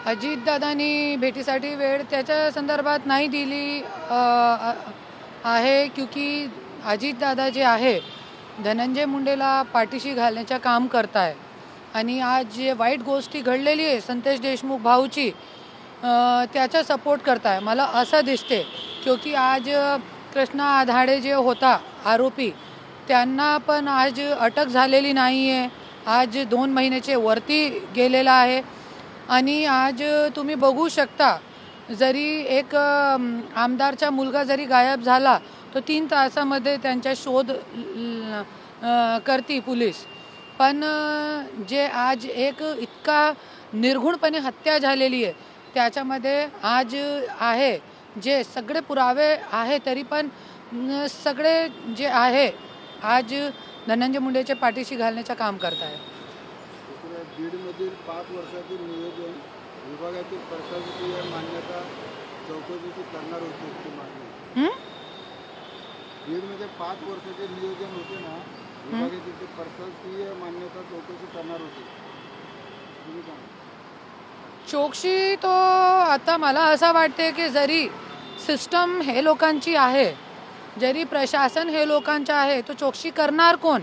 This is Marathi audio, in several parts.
अजितदादांनी भेटीसाठी वेळ त्याच्या संदर्भात नाही दिली आहे, क्योंकि अजितदादा जे आहे धनंजय मुंडेला पाठीशी घालण्याचं काम करताय आणि आज जे वाईट गोष्टी घडलेली आहे संतेश देशमुख भाऊची त्याचा सपोर्ट करताय मला असं दिसते, क्योंकि आज कृष्णा आधाडे जे होता आरोपी त्यांना पण आज अटक झालेली नाही आहे, आज 2 महिन्याचे वरती गेलेला आहे आणि आज तुम्ही बघू शकता जरी एक आमदारचा मुलगा जरी गायब झाला तो 3 तासामध्ये त्यांचा शोध करती पोलीस, पण जे आज एक इतका निर्घुणपणे हत्या झालेली आहे त्याच्यामध्ये आज आहे जे सगळे पुरावे आहे तरी पण सगळे जे आहे आज धनंजय मुंडेच्या पाठीशी घालण्याचं काम करत आहे. बीडमधील 5 वर्षातील नियोजन विभागातील प्रशासकीय मान्यता चौकशीची करणार होते ती मागणी. बीडमध्ये 5 वर्षाचे नियोजन होते ना, विभागातील प्रशासकीय मान्यता चौकशी करणार होते. चौकशी तो आता मला असं वाटते की जरी सिस्टम हे लोकांची आहे, जरी प्रशासन हे लोकांचं आहे, तो चौकशी करणार कोण?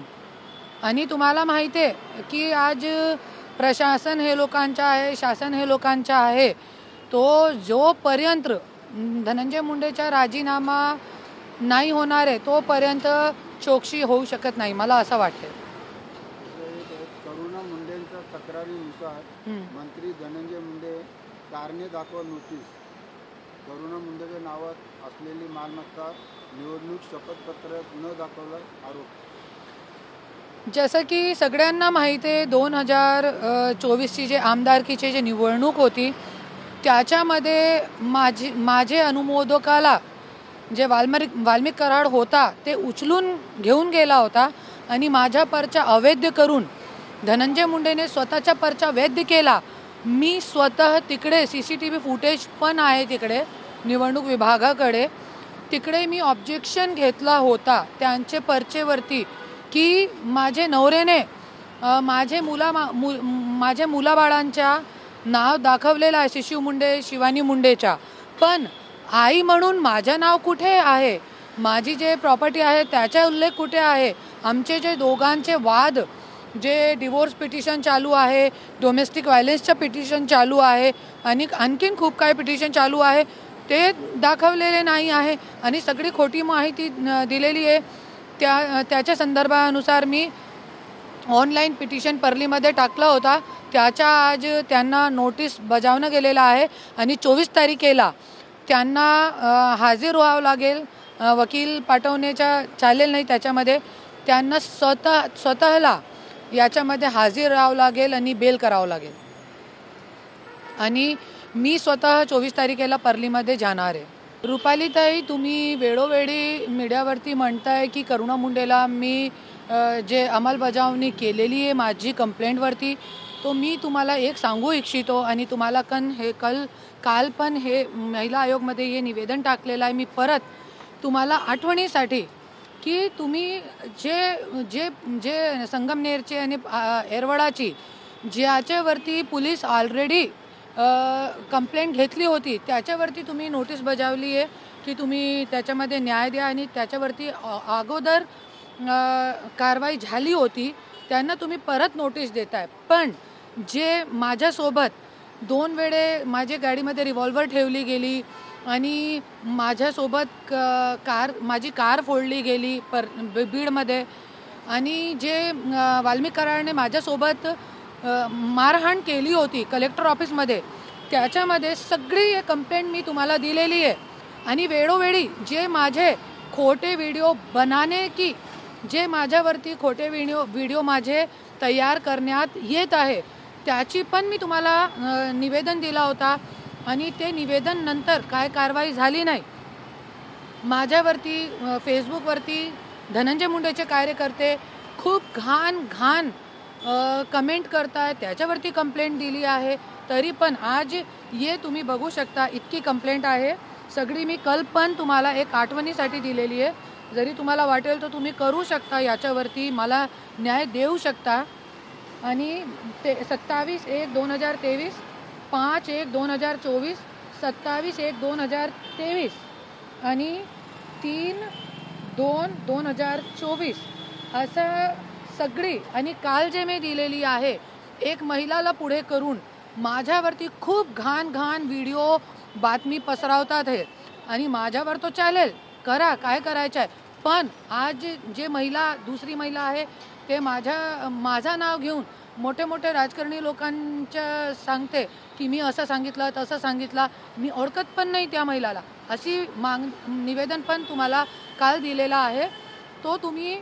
आणि तुम्हाला माहिती आहे की आज प्रशासन हे लोकांचं आहे, शासन हे लोकांचं आहे, तो जोपर्यंत धनंजय मुंडेचा राजीनामा नाही होणार आहे तोपर्यंत चौकशी होऊ शकत नाही, मला असं वाटतं. करुणा मुंडेंच्या तक्रारीनुसार मंत्री धनंजय मुंडे कारणे दाखवा नोटीस, करुणा मुंडेच्या नावात असलेली मालमत्ता निवडणूक शपथपत्र न दाखवला आरोप. जसं की सगळ्यांना माहिती आहे 2024ची जे आमदारकीची जे निवडणूक होती त्याच्यामध्ये माझे अनुमोदकाला जे वाल्मिक कराड होता ते उचलून घेऊन गेला होता आणि माझा पर्चा अवैध करून धनंजय मुंडेने स्वतःचा पर्चा वैध केला. मी स्वतः तिकडे CCTV फुटेज पण आहे तिकडे निवडणूक विभागाकडे, तिकडे मी ऑब्जेक्शन घेतला होता त्यांचे पर्चेवरती की माझे नवरेने माझ्या मुलाबाळांच्या नाव दाखवलेलं आहे शिशू मुंडे शिवानी मुंडेच्या, पण आई म्हणून माझं नाव कुठे आहे, माझी जे प्रॉपर्टी आहे त्याचा उल्लेख कुठे आहे, आमचे जे दोघांचे वाद जे डिवोर्स पिटिशन चालू आहे, डोमेस्टिक व्हायलन्सचं पिटिशन चालू आहे आणि आणखीन खूप काही पिटिशन चालू आहे ते दाखवलेले नाही आहे आणि सगळी खोटी माहिती दिलेली आहे. त्याच्या संदर्भानुसार मी ऑनलाईन पिटिशन परलीमध्ये टाकला होता, त्याच्या आज त्यांना नोटीस बजावणं गेलेलं आहे आणि 24 तारखेला त्यांना हजर व्हावं लागेल. वकील पाठवण्याचा चालेल नाही, त्याच्यामध्ये त्यांना स्वतःला याच्यामध्ये हजर राहावं लागेल आणि बेल करावं लागेल आणि मी स्वतः 24 तारखेला परलीमध्ये जाणार आहे. रुपालीताई, तुम्ही वेळोवेळी मीडियावरती म्हणताय की करुणा मुंडेला मी जे अंमलबजावणी केलेली आहे माझी कंप्लेंटवरती, तो मी तुम्हाला एक सांगू इच्छितो आणि तुम्हाला काल पण हे महिला आयोगमध्ये हे निवेदन टाकलेलं आहे. मी परत तुम्हाला आठवणीसाठी की तुम्ही जे संगमनेरचे आणि येरवडाची ज्याच्यावरती पोलीस ऑलरेडी कंप्लेंट घेतली होती त्याच्यावरती तुम्ही नोटीस बजावली आहे की तुम्ही त्याच्यामध्ये न्याय द्या आणि त्याच्यावरती अगोदर कारवाई झाली होती त्यांना तुम्ही परत नोटीस देताय. पण जे माझ्यासोबत 2 वेळे माझ्या गाडीमध्ये रिव्हॉल्वर ठेवली गेली आणि माझ्यासोबत माझी कार फोडली गेली बीडमध्ये आणि जे वाल्मिक कराडने माझ्यासोबत मारहाण केली होती कलेक्टर ऑफिसमध्ये, त्याच्यामध्ये सगळी कंप्लेंट मी तुम्हाला दिलेली आहे आणि वेळोवेळी जे माझे खोटे व्हिडिओ बनाने की जे माझ्यावरती खोटे व्हिडिओ माझे तयार करण्यात येत आहे त्याची पण मी तुम्हाला निवेदन दिला होता आणि ते निवेदन नंतर काय कारवाई झाली नाही. माझ्यावरती फेसबुकवरती धनंजय मुंडेचे कार्यकर्ते खूप घाण कमेंट करताय, त्याच्यावरती कंप्लेंट दिली आहे, तरी पण आज ये तुम्ही बघू शकता इतकी कंप्लेंट आहे सगळी. मी कल पण तुम्हाला एक आठवणीसाठी दिलेली आहे, जरी तुम्हाला वाटेल तर तुम्ही करू शकता, याच्यावरती मला न्याय देऊ शकता. आणि 27/1/2023 5/1/2024, 27/1/2023 आणि 3/2/2024 असं सगळी. आणि काल जे मी दिलेली आहे, एक महिलाला पुढे करून माझ्यावरती खूप घाण व्हिडिओ बातमी पसरवतात आहे. आणि माझ्यावर तो चालेल, करा काय करायचं आहे. पण आज जे महिला, दुसरी महिला आहे, ते माझं नाव घेऊन मोठे राजकारणी लोकांच्या सांगते की मी असं सांगितलं तसं सांगितलं. मी ओळखत पण नाही त्या महिलाला. अशी निवेदन पण तुम्हाला काल दिलेला आहे. तो तुम्ही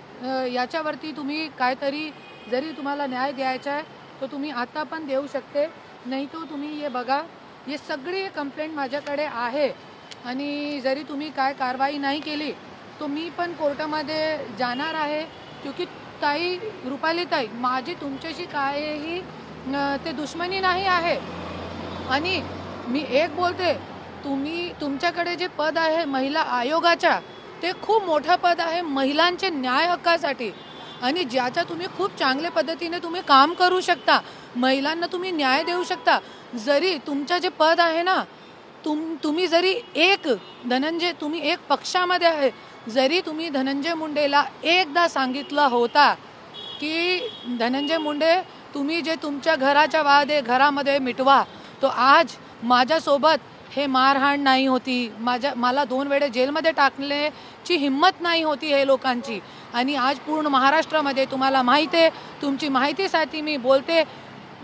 याच्यावरती तुम्ही काहीतरी, जरी तुम्हाला न्याय द्यायचा आहे तो तुम्ही आता पण देऊ शकते. नाही तो तुम्ही हे बघा, हे सगळी कंप्लेंट माझ्याकडे आहे. आणि जरी तुम्ही काय कारवाई नाही केली तो मी पण कोर्टामध्ये जाणार आहे. क्योंकि ताई, रुपाली ताई, माझी तुमच्याशी काहीही ते दुश्मनी नाही आहे. आणि मी एक बोलते, तुमच्याकडे जे पद आहे महिला आयोगाच्या, ते खूप मोठं पद आहे महिलांचे न्याय हक्कासाठी. आणि ज्याच्या तुम्ही खूप चांगल्या पद्धतीने तुम्ही काम करू शकता, महिलांना तुम्ही न्याय देऊ शकता. जरी तुमचं जे पद आहे ना, तुम्ही जरी तुम्ही एक पक्षामध्ये आहे, जरी तुम्ही धनंजय मुंडेला एकदा सांगितलं होता की धनंजय मुंडे, तुम्ही जे तुमच्या घराच्या वाद आहे घरामध्ये मिटवा, तो आज माझ्यासोबत हे मारहाण नाही होती. मला 2 वेळा जेलमध्ये टाकण्याची हिम्मत नाही होती हे लोकांची. आणि आज पूर्ण महाराष्ट्रामध्ये तुम्हाला माहिती आहे, तुमची माहितीसाठी मी बोलते,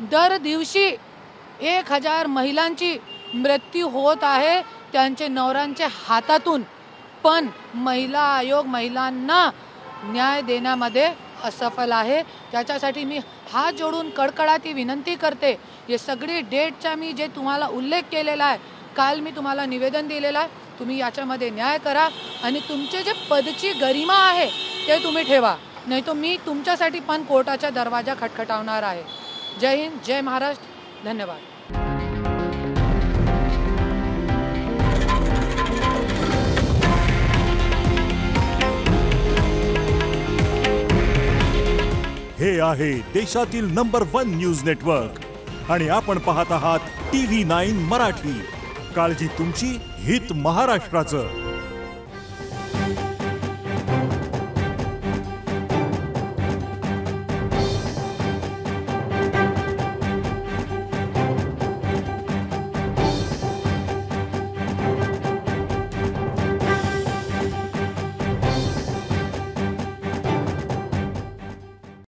दर दिवशी 1000 महिलांची मृत्यू होत आहे त्यांचे नवऱ्यांच्या हातातून. पण महिला आयोग महिलांना न्याय देण्यामध्ये असफल आहे. त्याच्यासाठी मी हात जोडून कडकडाती विनंती करते. हे सगळी डेटचा मी जे तुम्हाला उल्लेख केलेला आहे, काल मी तुम्हाला निवेदन दिलेलं आहे, तुम्ही याच्यामध्ये न्याय करा. आणि तुमचे जे पदची गरिमा आहे ते तुम्ही ठेवा. नाही तो मी तुमच्यासाठी पण कोर्टाचा दरवाजा खटखटावणार आहे. जय हिंद, जय महाराष्ट्र, धन्यवाद. हे आहे देशातील नंबर 1 न्यूज नेटवर्क आणि आपण पाहत आहात TV9 मराठी. काळजी तुमची, हित महाराष्ट्राचं.